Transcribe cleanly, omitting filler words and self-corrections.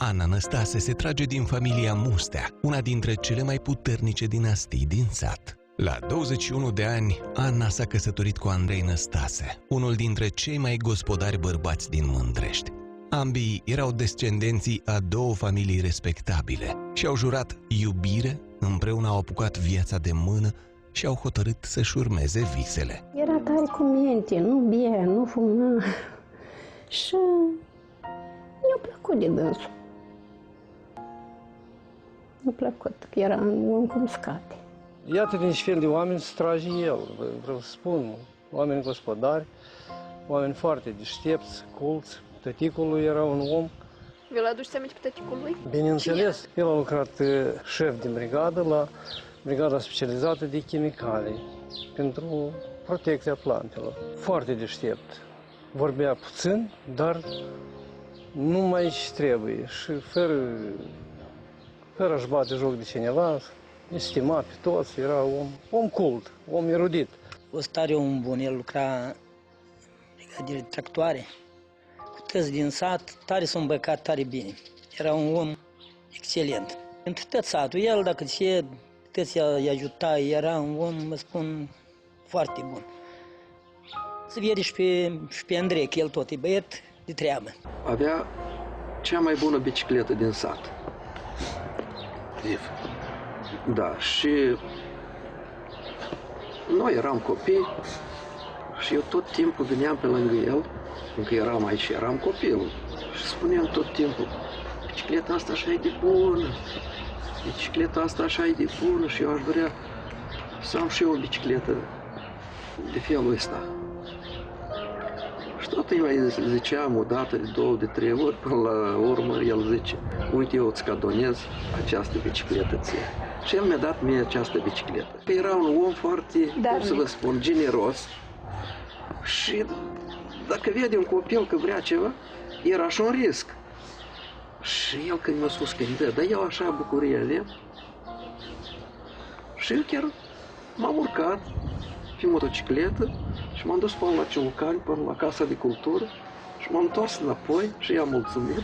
Ana Năstase se trage din familia Mustea, una dintre cele mai puternice dinastii din sat. La 21 de ani, Ana s-a căsătorit cu Andrei Năstase, unul dintre cei mai gospodari bărbați din Mândrești. Ambii erau descendenții a două familii respectabile și au jurat iubire, împreună au apucat viața de mână și au hotărât să-și urmeze visele. Era tare cu minte, nu bea, nu fuma și mi-a plăcut de dânsul. Mi-a plăcut, că era un om cum scate. Iată din ce fel de oameni se trage el, vreau să spun, oameni gospodari, oameni foarte deștepți, culți. Tăticul lui era un om. Vi-l aduceți aminte pe tăticul lui? Bineînțeles, el a lucrat șef de brigadă la brigada specializată de chimicale pentru protecția plantelor. Foarte deștept. Vorbea puțin, dar numai ce trebuie și fără a-și bate joc de cineva, estima pe toți, era om cult, om erudit. O tare om bun, el lucra brigadier de tractoare. Toți din sat, tare s-a îmbăcat tare bine. Era un om excelent. Pentru tot satul, el, dacă ce, toți îi ajuta, era un om, mă spun, foarte bun. Se vede și pe Andrei, că el tot e băiat de treabă. Avea cea mai bună bicicletă din sat. Da, și noi eram copii și eu tot timpul veneam pe lângă el, încă eram aici, eram copil și spuneam tot timpul, bicicleta asta așa e de bună, bicicleta asta așa e de bună și eu aș vrea să am și eu o bicicletă de felul ăsta. Și tot îi mai ziceam o dată, de două, de trei ori, până la urmă el zice, uite, eu îți cadonez această bicicletă ție. Și el mi-a dat mie această bicicletă. Că era un om foarte, cum să vă spun, generos și dacă vede un copil că vrea ceva, era și un risc. Și el când mi-a spus că îmi dă, dar eu așa bucurie, și eu chiar m-am urcat pe motocicletă și m-am dus până la Ciulucani, până la Casa de Cultură și m-am întors înapoi și i-am mulțumit.